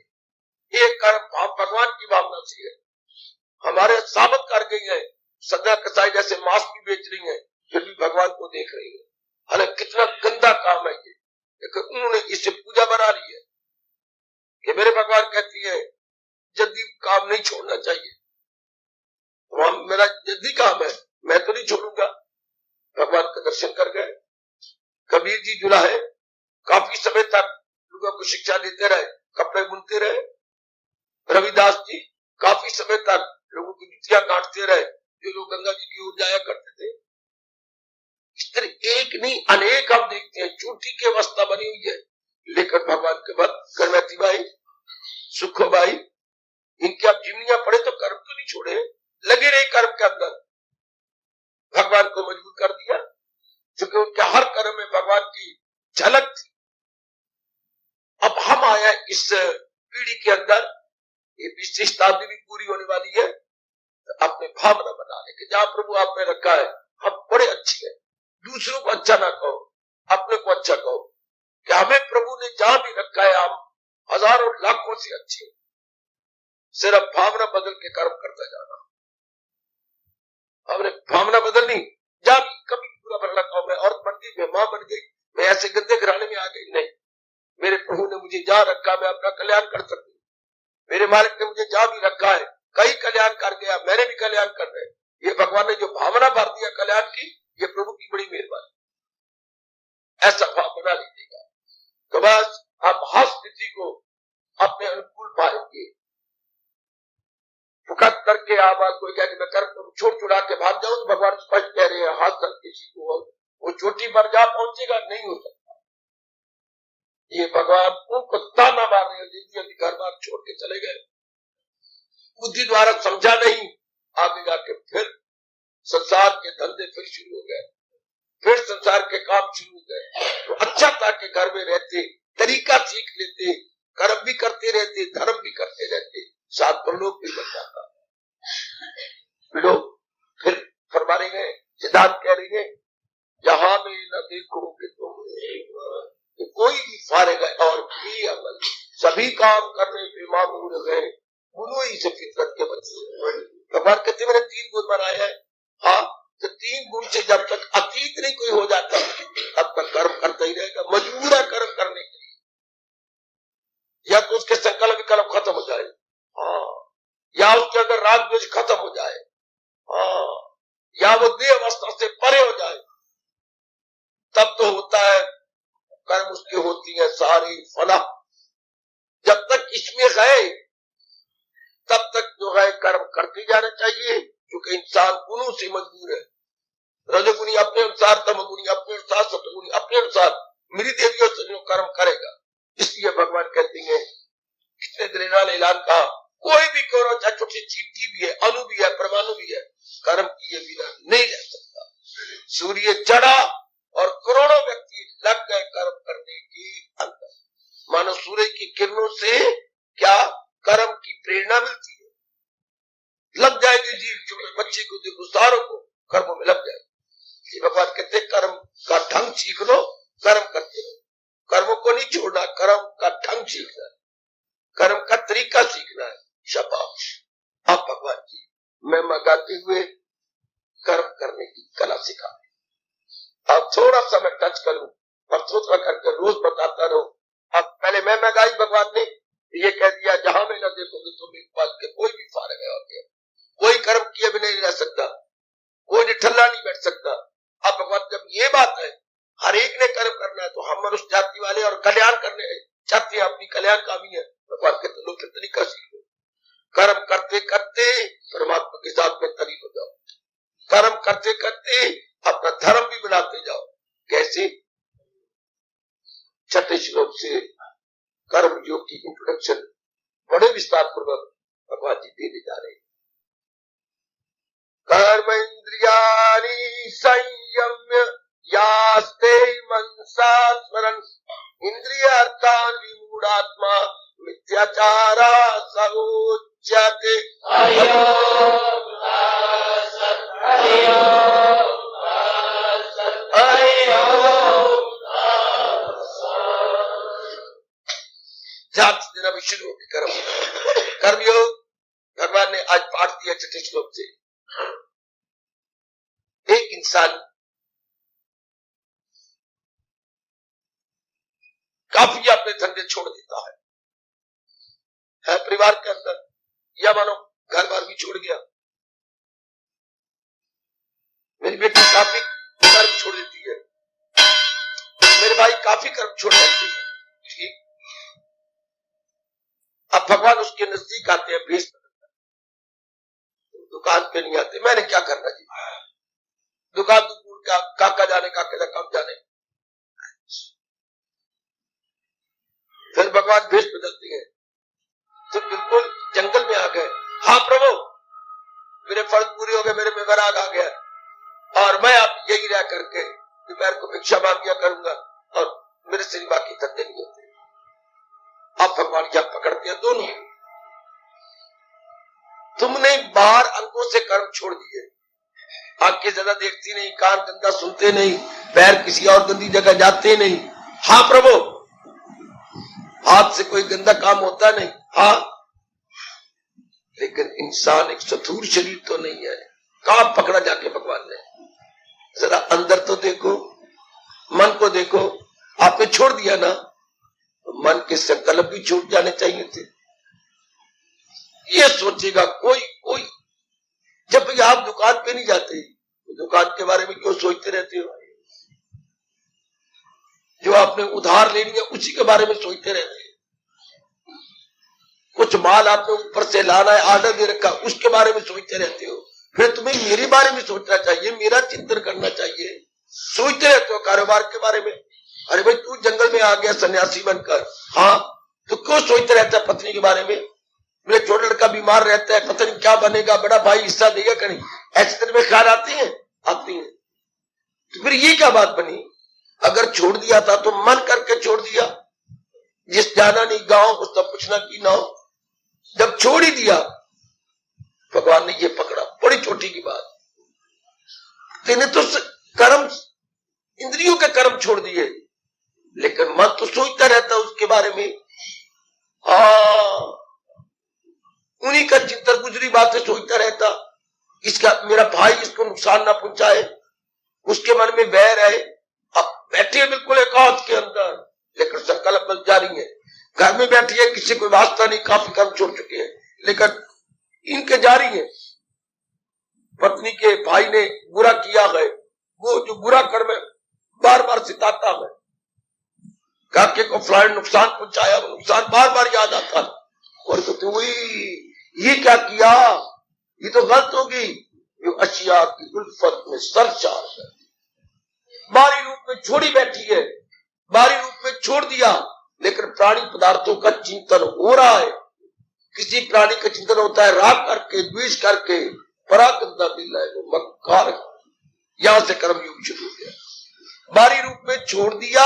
[SPEAKER 1] एक कर्म भगवान की भावना से है। हमारे साबित कर गई है, सदा कसाई जैसे मांस भी बेच रही है, फिर भी भगवान को देख रही है। हालांकि कितना गंदा काम है ये, लेकिन उन्होंने इसे पूजा बना ली है कि मेरे भगवान कहती है जल्दी काम नहीं छोड़ना चाहिए, वहां मेरा जल्दी काम है, मैं तो नहीं छोड़ूंगा। भगवान का दर्शन कर गए। कबीर जी जुला है, काफी समय तक लोगों को शिक्षा देते रहे, कपड़े बुनते रहे। रविदास जी काफी समय तक लोगों की जुतियां काटते रहे, जो लोग गंगा जी की ओर जाया करते थे। इस तरह एक नहीं अनेक हम देखते हैं, चोटी की अवस्था बनी हुई है, लेकिन भगवान के भक्त करमती बाई, सुखो बाई, इनकी आप जीवनियां पढ़े तो कर्म तो नहीं छोड़े, लगे रहे कर्म के अंदर। भगवान को मजबूर कर दिया, क्योंकि उनके हर कर्म में भगवान की झलक थी। अब हम आए इस पीढ़ी के अंदर, ये 20वीं शताब्दी भी पूरी होने वाली है, तो अपने भावना बनाने के, जहां प्रभु आपने रखा है हम बड़े अच्छे हैं, दूसरों को अच्छा ना कहो, अपने को अच्छा कहो कि हमें प्रभु ने जहां भी रखा है हम हजारों लाखों से अच्छे। सिर्फ भावना बदल के कर्म करता जाना, हमने भावना बदलनी। जहां भी कभी बुरा भला कहो, मैं औरत बन गई, मैं मां बन गई, मैं ऐसे गंदे घराने में आ गई, नहीं, मेरे प्रभु ने मुझे जहां रखा मैं अपना कल्याण कर सकती हूँ। मेरे मालिक ने मुझे जहां भी रखा है, कई कल्याण कर गया, मैंने भी कल्याण कर रहे। ये भगवान ने जो भावना भर दिया कल्याण की, ये प्रभु की बड़ी मेहरबानी। ऐसा भाव बना लीजिएगा तो बस आप हर स्थिति को अपने अनुकूल पाएंगे। फुकत करके आप कोई कह मैं कर छोड़ छुड़ा के भाग जाऊं, तो भगवान स्पष्ट कह रहे हैं हाथ कर किसी को वो चोटी पर जा पहुंचेगा, नहीं हो सकता। ये भगवान उनको ताना मार रहे हैं, जल्दी घर बार छोड़ के चले गए, बुद्धि द्वारा समझा नहीं। आगे जाके फिर संसार के धंधे फिर शुरू हो गए, फिर संसार के काम शुरू हो गए। तो अच्छा था कि घर में रहते, तरीका सीख लेते, कर्म भी करते रहते, धर्म भी करते रहते, साथ परलोक भी बन जाता। लोग फिर फरमा रहे हैं, सिद्धांत कह रही है, जहां में न देखोगे तुम कि कोई भी फारेगा और भी अमल, सभी काम करने पे मामूल गए, गुनो ही से फितरत के बच्चे। भगवान कहते मैंने 3 गुण बनाए हैं। हाँ, तो 3 गुण से जब तक अतीत नहीं कोई हो जाता, तब तक कर्म करता ही रहेगा, मजबूर है कर्म करने के लिए। या तो उसके संकल्प विकल्प खत्म हो जाए, हाँ, या उसके अंदर राग द्वेष खत्म हो जाए, हाँ, या वो देह अवस्था से परे हो जाए, तब तो होता है कर्म उसके होती है सारी फलाह। जब तक इसमें गए तब तक जो है कर्म करते जाना चाहिए, क्योंकि इंसान गुणों से मजबूर है। रजोगुणी अपने अनुसार, तमगुणी अपने अनुसार, सतगुणी अपने अनुसार, मेरी देवियों से जो कर्म करेगा। इसलिए भगवान कहते हैं, कितने दिन ऐलान कहा, कोई भी करो, चाहे छोटी चींटी भी है, अणु भी है, परमाणु भी है, कर्म किए बिना नहीं रह सकता। सूर्य चढ़ा और करोड़ों व्यक्ति लग गए कर्म करने के अंदर। मानो सूर्य की किरणों से क्या कर्म की प्रेरणा मिलती है, लग जाएगी जीव। छोटे बच्चे को देखो, सारों को कर्मों में लग जाएगी। भगवान कहते कर्म का ढंग सीख लो, कर्म करते रहो, कर्मों को नहीं छोड़ना, कर्म का ढंग सीखना है, कर्म का तरीका सीखना है। शाबाश। अब भगवान जी महिमा गाते हुए कर्म करने की कला सिखा। अब थोड़ा सा मैं टच करूं और थोड़ा करके रोज बताता रहूं। अब पहले महिमा गाई भगवान ने, ये कह दिया जहां में न देखोगे तुम एक बात के कोई भी फारग है, कोई कर्म किए भी नहीं रह सकता, कोई निठल्ला नहीं बैठ सकता। अब भगवान जब ये बात है, हर एक ने कर्म करना है, तो हम मनुष्य जाति वाले और कल्याण करने चाहते हैं, अपनी कल्याण कामी है। भगवान कहते लोग तरीका सीख लो, कर्म करते करते परमात्मा के साथ में तलीन हो जाओ, कर्म करते करते अपना धर्म भी बनाते जाओ। कैसे? छठे श्लोक से कर्म योग की इंट्रोडक्शन बड़े विस्तार पूर्वक भगवान जी देने जा रहे हैं। कर्म इंद्रियाणि संयम्य यास्ते मनसा स्मरन् इंद्रियार्थान् विमूढ़ात्मा मिथ्याचारा सहोच्यते। ध्यान से देना भी शुरू हो गया। कर्मयोग भगवान ने आज पाठ दिया छठे श्लोक से। एक इंसान काफी अपने धंधे छोड़ देता है परिवार के अंदर, या मानो घर बार भी छोड़ गया। मेरी बेटी काफी कर्म छोड़ देती है, मेरे भाई काफी कर्म छोड़ देते हैं। ठीक, अब भगवान उसके नजदीक आते हैं, भेष बदलता है, दुकान पे नहीं आते। मैंने क्या करना जी, दुकान तो दूर का, काका जाने, काका कब जाने। फिर भगवान भेष बदलती है, तो बिल्कुल जंगल में आ गए। हाँ प्रभु, मेरे फर्ज पूरे हो गए, मेरे में वैराग आ गया, और मैं अब यही रह करके दोपहर को भिक्षा मांगिया करूंगा, और मेरे से बाकी धंधे नहीं होते। अब भगवान क्या पकड़ते हैं दोनों, तुमने बाहर अंगों से कर्म छोड़ दिए, आंखें ज्यादा देखती नहीं, कान गंदा सुनते नहीं, पैर किसी और गंदी जगह जाते नहीं। हाँ प्रभु, हाथ से कोई गंदा काम होता नहीं। हाँ, लेकिन इंसान एक स्थूल शरीर तो नहीं है। कहां पकड़ा जाके भगवान ने? जरा अंदर तो देखो, मन को देखो। आपने छोड़ दिया ना, तो मन के संकल्प भी छूट जाने चाहिए थे। ये सोचेगा कोई कोई, जब भी आप दुकान पे नहीं जाते, तो दुकान के बारे में क्यों सोचते रहते हो? जो आपने उधार लेनी है उसी के बारे में सोचते रहते हैं। कुछ माल आपने ऊपर से लाना है, ऑर्डर दे रखा, उसके बारे में सोचते रहते हो। फिर तुम्हें मेरे बारे में सोचना चाहिए, मेरा चिंतन करना चाहिए। सोचते रहते हो कारोबार के बारे में। अरे भाई, तू जंगल में आ गया सन्यासी बनकर, हाँ, तो क्यों सोचते रहता है पत्नी के बारे में? मेरे छोटा लड़का बीमार रहता है, पता नहीं क्या बनेगा, बड़ा भाई हिस्सा देगा कि नहीं, ऐसे तरह में ख्याल आती है। तो फिर ये क्या बात बनी? अगर छोड़ दिया था तो मन करके छोड़ दिया, जिस जाना नहीं गांव उसका पूछना की ना हो। जब छोड़ ही दिया, भगवान ने ये पकड़ा, बड़ी छोटी की बात। तेने तो कर्म, इंद्रियों के कर्म छोड़ दिए, लेकिन मन तो सोचता रहता उसके बारे में। उन्हीं का चिंतन, गुजरी बातें सोचता रहता, इसका मेरा भाई इसको नुकसान ना पहुंचाए, उसके मन में वैर है। अब बैठिए बिल्कुल एकांत के अंदर, लेकिन संकल्प जारी है। घर में बैठिए, किसी कोई वास्ता नहीं, काफी कर्म छोड़ चुके हैं, लेकिन इनके जारी है। पत्नी के भाई ने बुरा किया है, वो जो बुरा कर्म बार बार सिताता है, काके को फलाने नुकसान पहुंचाया, वो नुकसान बार बार याद आता है और कहते हुई ये क्या किया, ये तो गलत होगी। जो अशिया की उल्फत में सरचार है, बाहरी रूप में छोड़ी बैठी है, बाहरी रूप में छोड़ दिया, लेकिन प्राणी पदार्थों का चिंतन हो रहा है। किसी प्राणी का चिंतन होता है राग करके, द्वेष करके, परागंदा दिल है वो मक्कार। यहां से कर्म योग शुरू हो गया, बाहरी रूप में छोड़ दिया।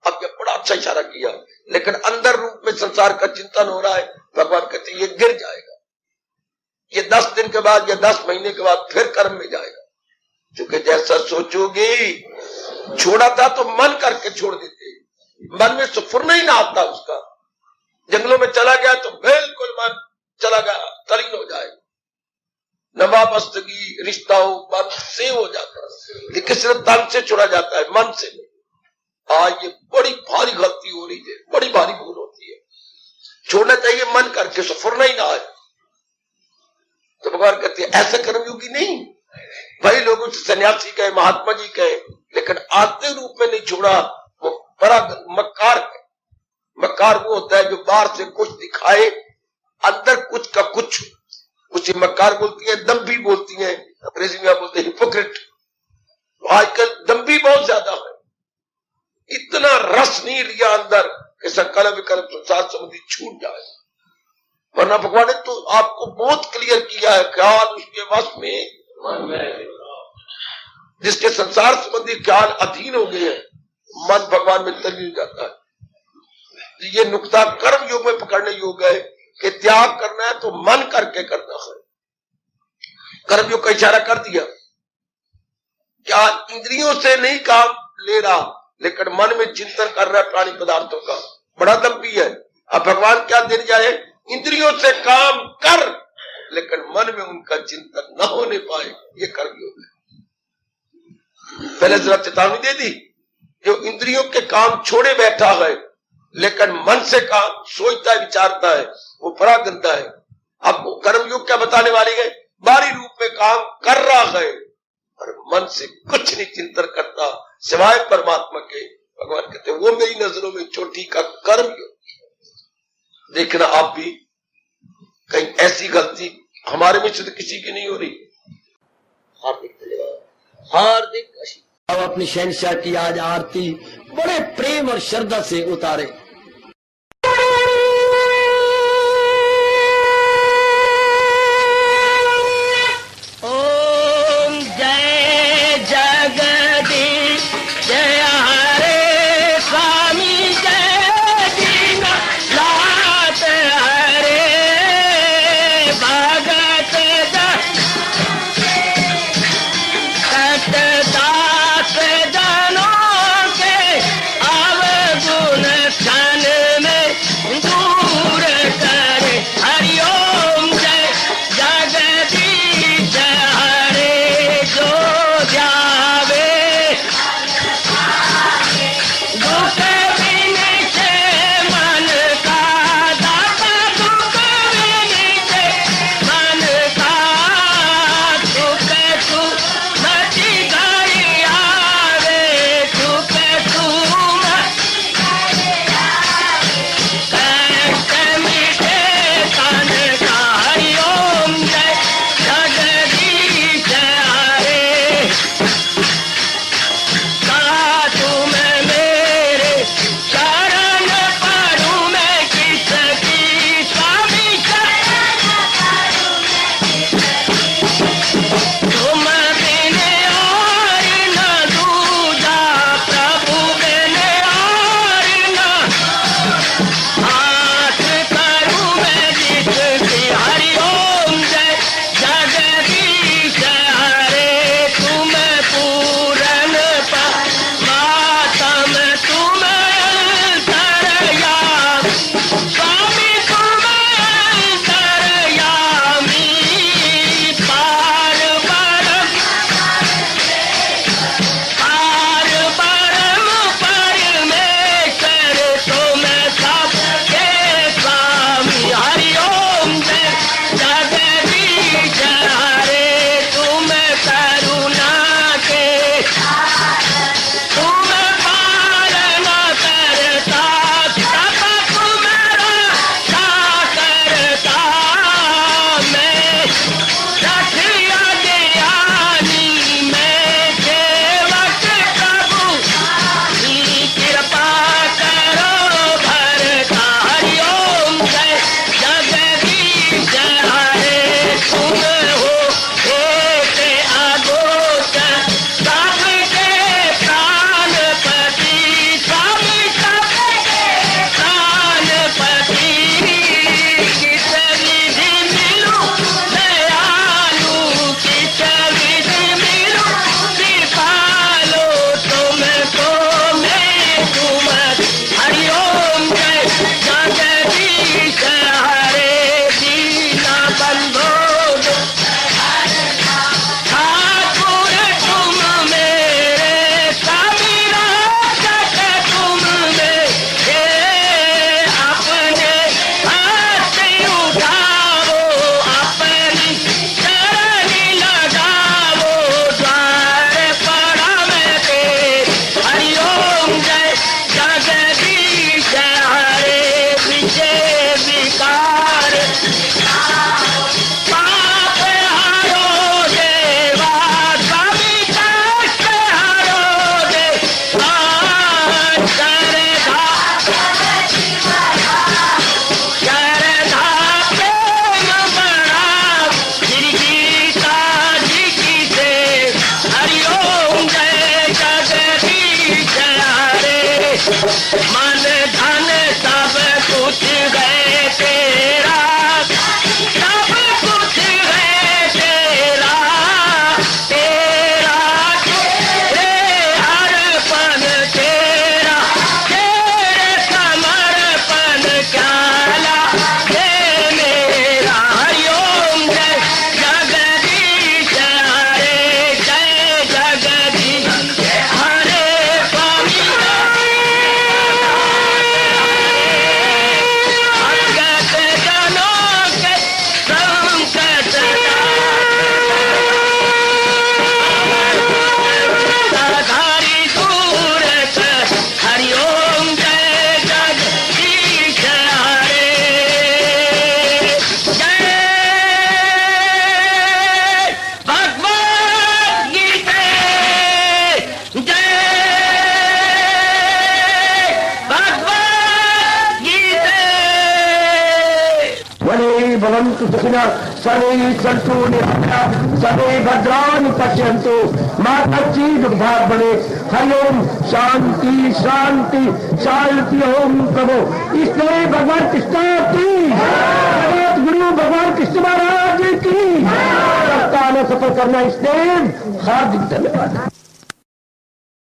[SPEAKER 1] अब ये बड़ा अच्छा इशारा किया, लेकिन अंदर रूप में संसार का चिंतन हो रहा है। भगवान कहते ये गिर जाएगा, ये 10 दिन के बाद या 10 महीने के बाद फिर कर्म में जाएगा, क्योंकि जैसा सोचोगे, छोड़ा था तो मन करके छोड़ देते, मन में सुफुर ही ना आता उसका। जंगलों में चला गया तो बिल्कुल मन चला गया, तलीन हो जाएगा। नवाबस्तगी रिश्ता हो मन से हो जाता है, लेकिन सिर्फ तन से छोड़ा जाता है, मन से नहीं। ये बड़ी भारी गलती हो रही है, बड़ी भारी भूल होती है। छोड़ना चाहिए मन करके, सुफुर ही ना आए। तो भगवान कहते हैं ऐसा कर्मयोगी नहीं। भाई लोगों से सन्यासी कहे, महात्मा जी कहे, लेकिन आत्म रूप में नहीं छोड़ा, वो बड़ा मक्कार है। मक्कार वो होता है जो बाहर से कुछ दिखाए, अंदर कुछ का कुछ। उसे मक्कार बोलती है, दम्भी बोलती है, अंग्रेजी में बोलते हैं हिपोक्रेट। आजकल दम्भी बहुत ज्यादा है, इतना रस नहीं लिया अंदर कि संकल्प विकल्प संसार संबंधी छूट जाए। वरना भगवान ने तो आपको बहुत क्लियर किया है, ख्याल उसके वश में, जिसके संसार संबंधी ख्याल अधीन हो गए हैं, मन भगवान में तल्लीन जाता है। ये नुक्ता कर्म योग में पकड़ने योग है कि त्याग करना है तो मन करके करना है। कर्म योग का इशारा कर दिया, क्या इंद्रियों से नहीं काम ले रहा, लेकिन मन में चिंतन कर रहा है प्राणी पदार्थों का, बड़ा दम्भी है। अब भगवान क्या देने जाए, इंद्रियों से काम कर, लेकिन मन में उनका चिंतन न होने पाए, ये कर्मयोग है। पहले जरा चेतावनी दे दी, जो इंद्रियों के काम छोड़े बैठा है, लेकिन मन से काम सोचता है, विचारता है, वो बड़ा गंदा है। अब कर्मयोग क्या बताने वाले है, बाहरी रूप में काम कर रहा है और मन से कुछ नहीं चिंतन करता सिवाय परमात्मा के। भगवान कहते वो मेरी नजरों में चोटी का कर्मयोग। देखना आप भी कहीं ऐसी गलती हमारे में से तो किसी की नहीं हो रही। हार्दिक धन्यवाद, हार्दिक आशीर्वाद।
[SPEAKER 2] अब अपनी शहंशाह की आज आरती बड़े प्रेम और श्रद्धा से उतारे। ओम जय जगदीश जय हरे स्वामी जय दीना लात हरे भगत सतदास जनों के अवगुण मन धन सब कुछ है तेरा, सब कुछ है तेरा, तेरा तेरे अर्पण तेरा, तेरे समर्पण क्या ये मेरा। हरिओम जय जगदीश हरे, जय जगदीश हरे स्वामी भगत जनों के संकट साधारी सूरत। हरिओम जय जगदीश हरे, जय भगवद गीता, जय भगवद गीता। वने भवन्तु सुखिनः सर्वे सन्तु निरामयाः सर्वे भद्राणि पश्यन्तु मा कश्चित् दुर्भाग् भवेत्। हरिओम शांति शांति शांति। ओम प्रभु इसलिए भगवान कृष्ण की जगत गुरु भगवान कृष्ण महाराज की सप्ताह में सफल करना इसलिए हार्दिक धन्यवाद।